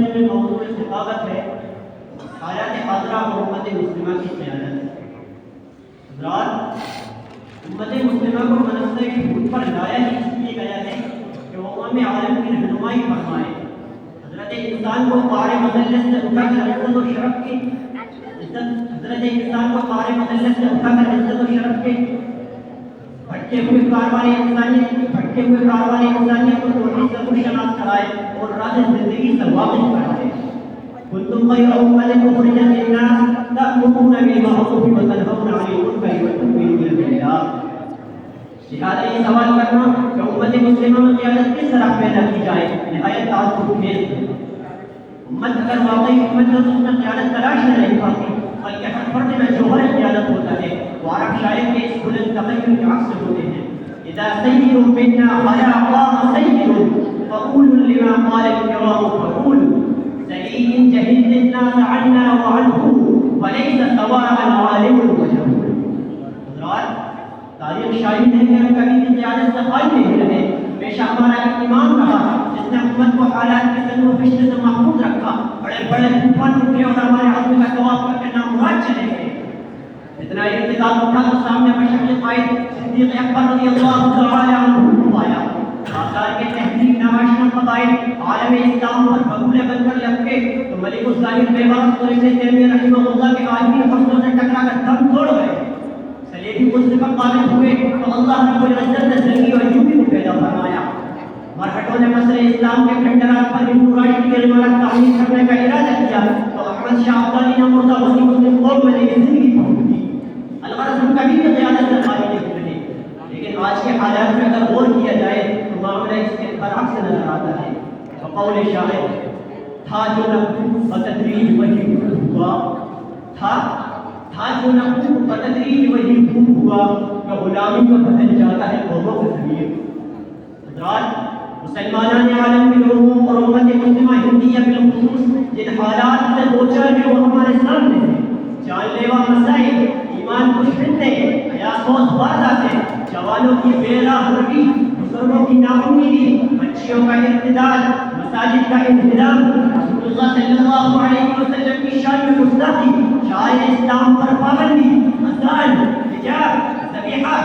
سلسلے میں موضوع ثقافت ہے حالات حاضرہ اور امت مسلمہ کی قیادت۔ حضرات، امت مسلمہ کو منصب خود پر لایا ہی اس لیے گیا ہے کہ وہ امام عالم کی رہنمائی فرمائے، حضرت انسان کو پار مذلت سے اٹھا کر عزت و شرف کی حضرت انسان کو پار مذلت سے اٹھا کر عزت و شرف کے بھٹکے ہوئے کاروان انسانیت کو توحید سے خوشناس کرائے اور راہ زندگی سے واقف کرائے۔ کنتم خیر امۃ اخرجت للناس تأمرون بالمعروف وتنہون عن المنکر وتؤمنون باللہ۔ لہذا یہ سوال کرنا کہ امت مسلمہ میں قیادت کس طرح پیدا کی جائے نہایت تعجب خیز ہے۔ امت اگر واقعی امت ہے تو اس میں قیادت تلاش نہیں پاتی، بلکہ ہر فرد میں جوہر قیادت ہوتا ہے۔ عرب شاعر کے اس بلند تخیل کے عکس ہوتے ہیں: اذا سید منا خلا قام سید فقول لما قال الكرام فقول سعید جهلت الناس عنا وعنه وليس سواء عالم وجهول۔ حضرات، تاریخ شاہد ہے کہ ہم کبھی بھی قیادت سے خالی نہیں رہے، ہمیشہ ہمارا ایک امام رہا جس نے امت کو حالات کے سنو فشت سے محفوظ رکھا۔ بڑے بڑے طوفان اٹھے اور ہمارے عزم کا طواف کر کے نامراد چلے گئے۔ اتنا ارتداد اٹھا تو سامنے مشرق قائد صدیق اکبر رضی اللہ تعالی عنہ آیا۔ آثار کے تہذیب نواشن قبائل عالم اسلام پر بگولے بن کر لپکے تو ملک الظاہر بیباس اور ابن تیمیہ رحمہ اللہ کے عالمی فصلوں سے ٹکرا کر دم توڑ گئے۔ صلیبی ملک پر قابض ہوئے تو اللہ رب العزت نے زنگی و ایوبی کو پیدا فرمایا۔ مرہٹوں نے مسئلہ اسلام کے کھنڈرات پر ہندو راشٹر کی عمارت تعمیر کرنے کا ارادہ کیا تو احمد شاہ ابدالی نے مردہ وسیع مسلم قوم میں یہ زندگی پہنچ دی۔ الغرض ہم کبھی بھی قیادت سے خالی نہیں رہے، لیکن آج کے حالات میں اگر غور کیا جائے تو معاملہ اس کے برعکس نظر آتا ہے۔ بقول شاعر، تھا جو نقو بتدریج وہی خوب ہوا، تھا جو نقو بتدریج وہی خوب ہوا کہ غلامی کو بدل جاتا ہے قوموں کا ضمیر۔ حضرات، مسلمان عالم کے لوگوں اور امت مسلمہ ہندیہ بالخصوص جن حالات سے دوچار ہیں وہ ہمارے سامنے ہیں۔ جان لیوا مسائل، ایمان کش فتنے، حیاسوس وارداتیں، جوانوں کی بے راہ روی، بزرگوں کی ناامیدی، بچیوں کا ارتداد، مساجد کا انہدام، رسول اللہ صلی اللہ علیہ وسلم کی شان میں گستاخی، شاعر اسلام پر پابندی، اذان، حجاب، ذبیحہ،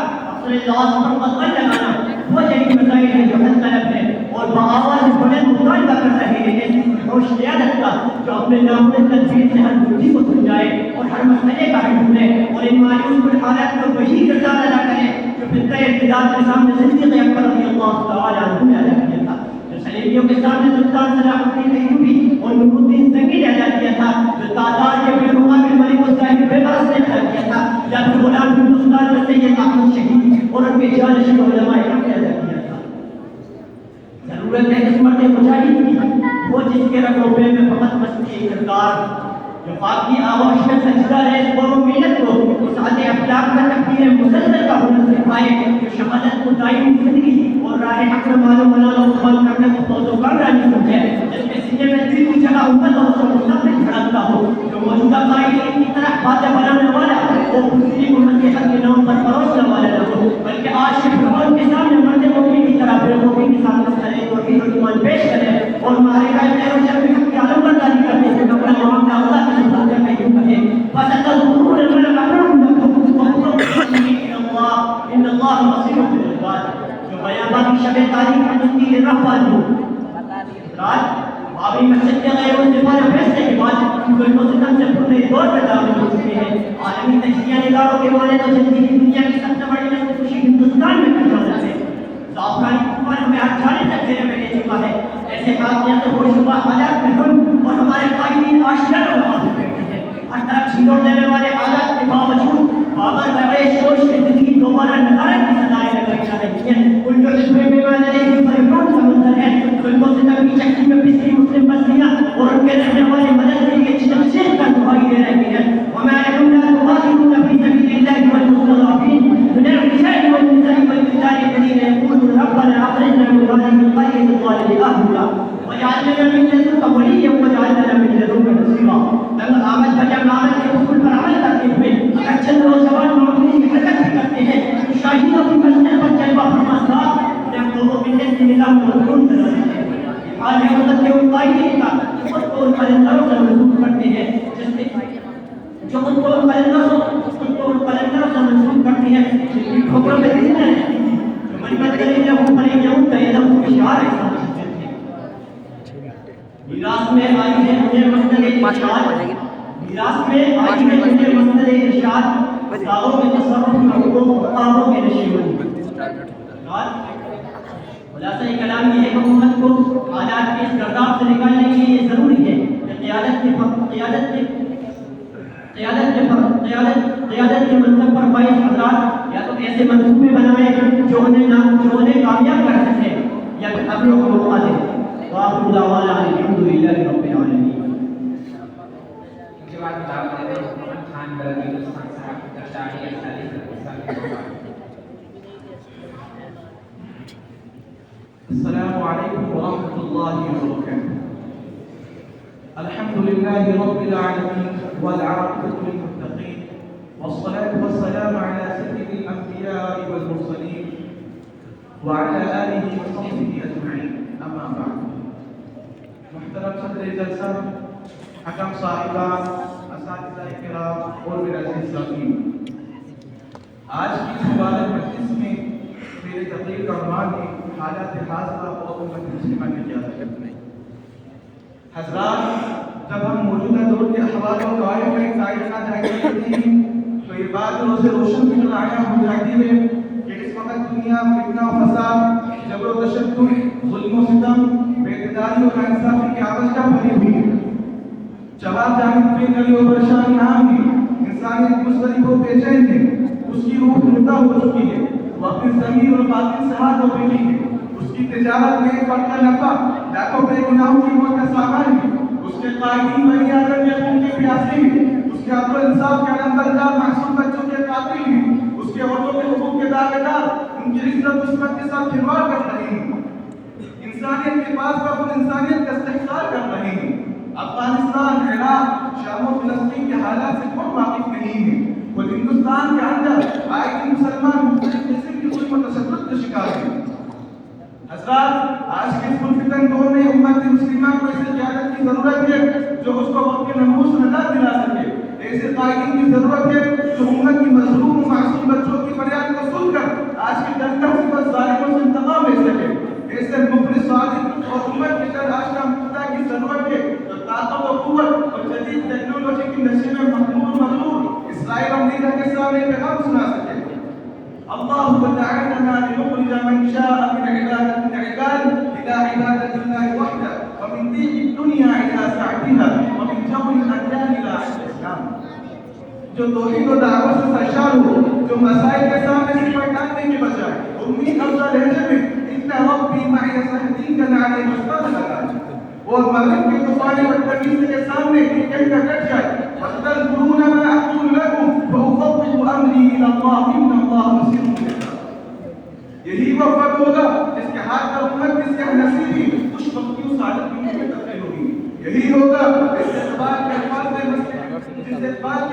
اللہ پر قدر لگانا، وہ جنگی مسائل ہیں جو حد طلب ہے اور بآواز بلند مطالبہ کر رہے ہیں ایسی ہوش قیادت کا جو اپنے نام میں تدبیر سے ہر بدھی کو سمجھائے اور ہر مسئلے کا حل ڈھونڈے اور ان مایوس کن حالات کو وہی کردار ادا کرے جو فتنہ ارتداد کے سامنے صدیق اکبر رضی اللہ تعالی عنہ نے ادا کیا تھا، جو صلیبیوں کے سامنے سلطان صلاح الدین ایوبی اور نور الدین زنگی نے ادا کیا تھا، جو تاتار کے بالمقابل ملک الظاہر بیبرس نے ادا کیا تھا، یا پھر غلام ہندوستان میں سید احمد شہید اور ان کے جانشین علماء نے ادا کیا تھا۔ ضرورت ہے اس مرد مجاہد کی، وہ جس کے رگ و پے میں فقط مستی کردار، جو پاکی آغوش میں سجدہ رہے اس قوم و ملت کو وسعت اخلاق کا تکبیر مسلسل کا ہنر سکھائے، جو شہادت کو دائمی زندگی اور راہ حق میں مال و منال و قبال کرنے کو فوز و کامرانی سمجھے، جس کے سینے میں دل کی جگہ امت اور سب مستقبل دھڑکتا ہو، جو موجودہ قائدین کی طرح باتیں بنانے والا وہ مسلم و مسیحت کے نام پر پروسنے والا نہ ہو، بلکہ آج کے فرعون کے سامنے مرد مومن کی طرح بے مومن کے سامنے کرے توحید و ایمان پیش کرے اور مارے خیر و شر حق کی علم برداری کرنے سے اپنا معاملہ اللہ کے ساتھ کر کے یوں کہے فَسَتَذْكُرُونَ مَا أَقُولُ لَكُمْ وَأَقُولُ إِنَّ اللَّهَ بَصِيرٌ بِالْعِبَادِ۔ جو بیاباں کی شب تاریخ میں تندیل رہ والوں رات بابری مسجد کے غیر منصفانہ فیصلے کے بعد ظلم و ستم سے پورے دور میں داخل ہو چکے ہیں۔ عالمی تجزیہ نگاروں کے مانے تو زندگی دنیا کی سب سے بڑی نسل کشی ہندوستان میں کی جانا ہے۔ زعفرانی طوفان ہمیں ہر جانے تک گھیرے میں لے چکا ہے۔ ایسے واقعات سے ہوش ہوا حالات میں ہم اور ہمارے قائدین آشیانہ میں حاضر بیٹھے ہیں۔ ہر طرف چھینوڑ دینے والے حالات کے باوجود بابر رویش سوچ کی زندگی دوبارہ نظارت کی سزائیں لگائی جا رہی ہیں۔ ان جو اس میں بیمانے کی پریفون کا منظر ہے، ظلم و ستم کی چکی میں پسی مسلم بستیاں اور ان کے رہنے والے مدد کے لیے تفصیل کا دعائی دے رہی ہیں۔ وَمَا لَكُمْ لَا تُقَاتِلُونَ فِي سَبِيلِ اللَّهِ وَالْمُسْتَضْعَفِينَ مِنَ الرِّجَالِ وَالنِّسَاءِ وَالْوِلْدَانِ الَّذِينَ يَقُولُونَ رَبَّنَا أَخْرِجْنَا مِنْ هَٰذِهِ الْقَرْيَةِ الظَّالِمِ أَهْلُهَا وَاجْعَل لَّنَا مِن لَّدُنكَ وَلِيًّا وَاجْعَل لَّنَا مِن لَّدُنكَ نَصِيرًا۔ لنگ آمد بجم آمد کے اصول پر عمل کرتے ہوئے اگر چند نوجوان معمولی کی حرکت بھی کرتے ہیں تو شاہدوں کی مسجد پر جلوہ فرما صاحب انہیں قوم و ملت کے نظام کو مضمون کر رہے ہیں۔ حال ہے مدد کے ان قائدین کا خود جو خود کو قلندروں سے منسوخ کرتی ہے خبروں میں دن ہے من بدل له فليعود له بشارع میراث میں آئی ہے مجھے مسئلہ ارشاد داغوں کے تصرف میں حقوق مقاموں کے نشیمن خلاصہ کلام یہ ہے کہ امت کو حالات کے اس گرداب سے نکالنے کے لیے یہ ضروری ہے کہ قیادت کے منصب پر فائز حضرات یا تو ایسے منصوبے بنائیں جو انہیں کامیاب کر سکے یا پھر اپنوں کو موقع دیں وآخر دعوانا الحمدللہ رب العالمین. السلام عليكم ورحمة الله وبركاته. الحمد لله رب العالمين والعاقبة للمتقين والصلاة والسلام على سيد الأنبياء والمرسلين وعلى آله وصحبه أجمعين. أما بعد. محترم صدر جلسہ، حکم صاحبہ، اساتذہ کرام اور میرے عزیز سامعین، آج کی مبارک مجلس میں میرے تقریر کا عنوان ہے حالات حاضرہ اور امت مسلمہ کی قیادت. حضرات، جب ہم موجودہ دور کے احوال و قوائم کا ایک تاریخہ جائزہ کرتے ہیں تو یہ بات روز روشن نظر آیا ہو جاتی ہے کہ اس وقت دنیا فتنہ و فساد، جبر و تشدد، ظلم و ستم، بے اقتداری اور ناانصافی کی آوازیں بھری ہوئی ہے. جواب جانب پہ گلی و پریشانی عام ہے، انسانیت مضطرب و بے چین ہے، اس کی روح مردہ ہو چکی ہے، وہ اپنی ضمیر اور باطن سے ہاتھ دھو بیٹھی ہے. اس کی تجارت میں ایک وقت کا نفع لاکھوں بے گناہوں کی موت کا سامان ہے. اس کے قائدین بنی آدم کے خون کے پیاسے ہیں. اس کے عدل و انصاف کے نمبردار معصوم بچوں کے قاتل ہیں. اس کے عورتوں کے حقوق کے دعوے دار ان کی عزت عصمت کے ساتھ کھلواڑ کر رہے ہیں. انسانیت کے پاس پر انسانیت کا استحصال کر رہے ہیں. افغانستان، عراق، شام و فلسطین کے حالات سے کون واقف نہیں ہے. وہ ہندوستان کے اندر آئے دن مسلمان مختلف قسم کی ظلم و تشدد کا شکار ہیں. حضرات، آج کے اس پرفتن دور میں امت مسلمہ کو ایسے قیادت کی ضرورت ہے جو اس کو وقت کے نموز نجات دلا سکے. ایسے قائدین کی ضرورت ہے جو امت کی مظلوم و معصوم بچوں کی فریاد کو سن کر آج کی جنگل سے ظالموں سے انتقام لے سکے. ایسے مخلص صادق اور امت کی تلاش کا مقتدہ کی ضرورت ہے جو طاقت و قوت اور جدید ٹیکنالوجی کی نشے میں مغرور اسرائیل اور امریکہ کے سامنے پیغام سنا سکے. اللہ تعالیٰ لنخرج من شاء من عباد إلى عبادة الله وحده ومن ضيق الدنيا إلى سعتها ومن جو الأديان إلى عز الإسلام. جو توحید و دعوت سے سرشار ہو، جو مسائل کے سامنے سے پٹانے کے بجائے امید افزا لہجے میں ان ربی معی سیہدین کا نعرہ مستقبل لگائے اور مغرب کے طوفان بدتمیزی کے سامنے کہہ کر ڈٹ جائے وَتَذْكُرُونَ مَا أَقُولُ لَكُمْ وَأُفَوِّضُ أَمْرِي إِلَى اللَّهِ إِنَّ اللَّهَ بَصِيرٌ بِالْعِبَادِ. یہی وہ وقت ہوگا جس کے ہاتھ پر امت کی سیاہ نصیبی خوش بختی و سعادت کی منہ میں تبدیل ہوگی. یہی ہوگا جس اعتبار کے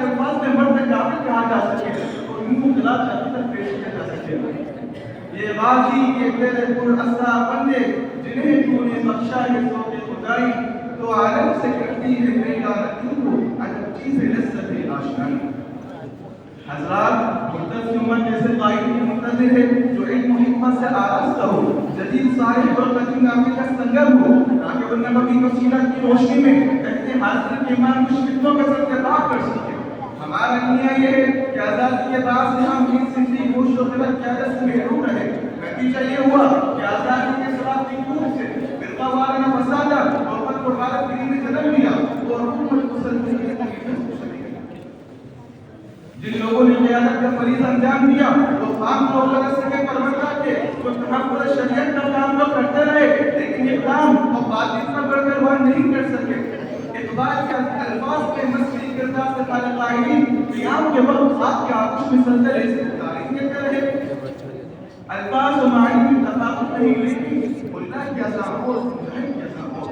الفاظ میں مرد کافر کہا جا سکے اور ان کو خلاف جاتی تک پیش کیا جا سکے. یہ غازی، یہ بے پراسرار بندے جنہیں تو نے بخشا ہے ذوق خدائی، تو عالم سے کرتی ہے میرا رکھوں کو عجب چیز لذت آشنائی. حضرات، مقدس امت جیسے قائد کی منتظر ہے جو علم و حکمت سے آراستہ ہو، جدید صالح اور قدیم نامی کا سنگر ہو، تاکہ وہ نبوی وسیلت کی روشنی میں کہتے حاضر کے ایمان مشکلوں کا سب کتاب کر سکے. ہمارا نیا یہ ہے کہ آزادی کے بعد سے ہم ان سندھی گوشت و غلط قیادت سے محروم رہے. نتیجہ یہ ہوا کہ آزادی کے خلاف کی خوب سے فرقہ وارانہ فسادہ محبت کو غالب دین نے جنم لیا اور حکومت کو سلطنت جن لوگوں نے قیادت کا فریضہ انجام دیا وہ خام کو غلط سے پروردگار کے وہ تحفظ شریعت کا کام تو کرتے رہے، لیکن یہ کام اور باطل پر بڑھ کر وہ نہیں کر سکے. اقبال کے الفاظ کے مصری کردار سے خالق قائلین قیام کے وقت خاک کے آتش میں سلطے سے تعریف کرتے رہے. الفاظ و معنی میں تفاوت نہیں، لیکن اللہ کیا سامو مجاہد کیا سامو.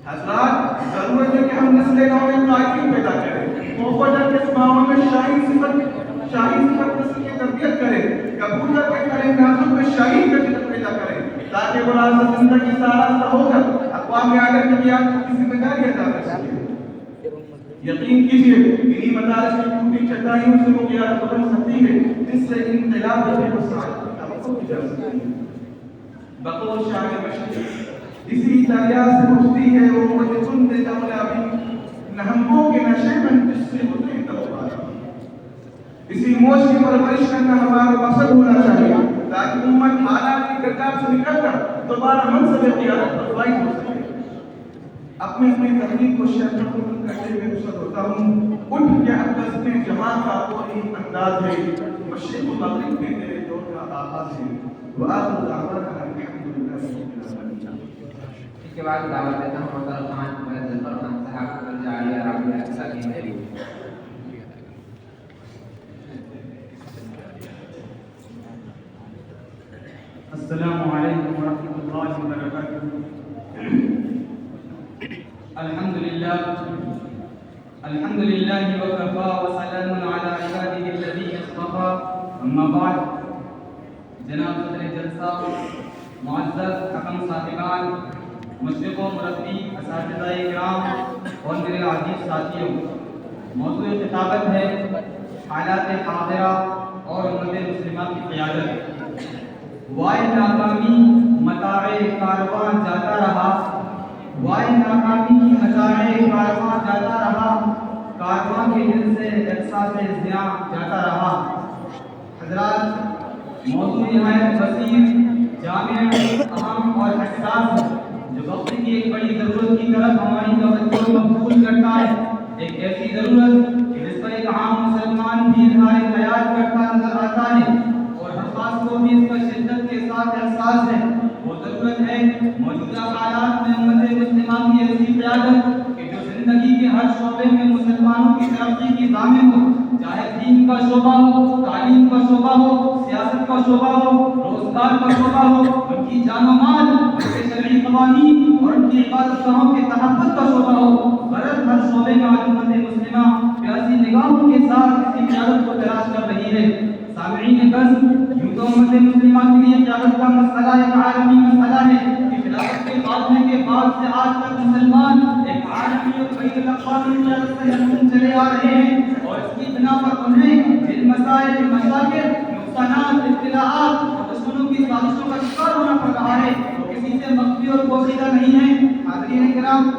حضرات، ضرورت ہے کہ ہم نسل نو میں قائدین پیدا کریں، موفدر کے ماحول میں شاہی صفت نسل کی تربیت کریں، کبوتر کے کھڑے نازک میں شاہی کا جذب پیدا کریں تاکہ وہ راز زندگی سے آراستہ ہو کر اقوام عالم کی قیادت کی ذمہ داری ادا کر سکے. یقین کیجیے انہی مدارس کی ٹوٹی چٹائیوں سے وہ قیادت بدل سکتی ہے جس سے انقلاب و سعادت کی توقع کی جا سکتی ہے. بقول شاعر مشرق اسی دریا سے اٹھتی ہے وہ موج تند دولابی نہنگوں کے نشے میں جس سے اتری توبہ. اسی موج کی پرورش کرنا ہمارا مقصد ہونا چاہیے تاکہ امت حالات کی گرداب سے نکل کر دوبارہ منصب قیادت پر فائز ہو سکے. اپنی تحریک کو شرط کرتے ہوئے رخصت ہوتا ہوں. اٹھ کے اقدس میں جماعت کا کوئی انداز ہے مشرق و مغرب میں تیرے دور کا آغاز ہے. وآخر دعوانا الحمدللہ رب العالمین. اس کے بعد دعوت دیتا ہوں محترم خان ظفر خان صاحب کو جاریہ رابعہ ساکن. السلام علیکم ورحمۃ اللہ وبرکاتہ. الحمد للہ وکفا وسلام علی عباده الذین اصطفى. اما بعد، جناب صدر جلسہ، معزز حکم صاحبان، مشرق و مربی، اساتذہ کرام اور میرے عزیز ساتھیوں، موضوع خطابت ہے حالات حاضرہ اور امت مسلمہ کی قیادت. وائے ناکامی متاع کارواں جاتا رہا، وائے ناکامی متاع کارواں جاتا رہا، کارواں کے دل سے احساس زیاں جاتا رہا. حضرات، موضوع نہایت وسیع، جامع، اہم اور حساس جو وقت کی ایک بڑی ضرورت کی طرف ہماری توجہ مبذول کرتا ہے. ایک ایسی ضرورت کہ جس پر ایک عام مسلمان بھی اظہار خیال کرتا نظر آتا ہے اور ہر خاص کو بھی اس پر شدت کے ساتھ احساس ہے. وہ ضرورت ہے موجودہ حالات میں امت مسلمہ کی ایسی قیادت کہ جو زندگی کے ہر شعبے میں مسلمانوں کی ترقی کی ضامن ہو، چاہے دین کا شعبہ ہو، تعلیم کا شعبہ ہو، سیاست کا شعبہ ہو، روزگار کا شعبہ ہو، ان کی جان و مال، ان کے شرعی قوانین اور ان کی عبادت گاہوں کے تحفظ کا شعبہ ہو. غرض ہر شعبے میں امت مسلمہ پیاسی نگاہوں کے ساتھ کسی قیادت کو تلاش کر رہی ہے. سامعین بس، یوں تو امت مسلمہ کے لیے قیادت کا مسئلہ ایک عالمی مسئلہ ہے. خلافت کے خاتمے کے بعد سے آج تک مسلمان ایک عالمی اور بین الاقوامی قیادت سے محروم چلے آ رہے ہیں اور اس کی بنا پر انہیں جن مسائل، مشاکل، نقصانات، اطلاعات اور دشمنوں کی سازشوں کا شکار ہونا پڑ رہا ہے وہ کسی سے مخفی اور پوشیدہ نہیں ہے. حاضرین کرام،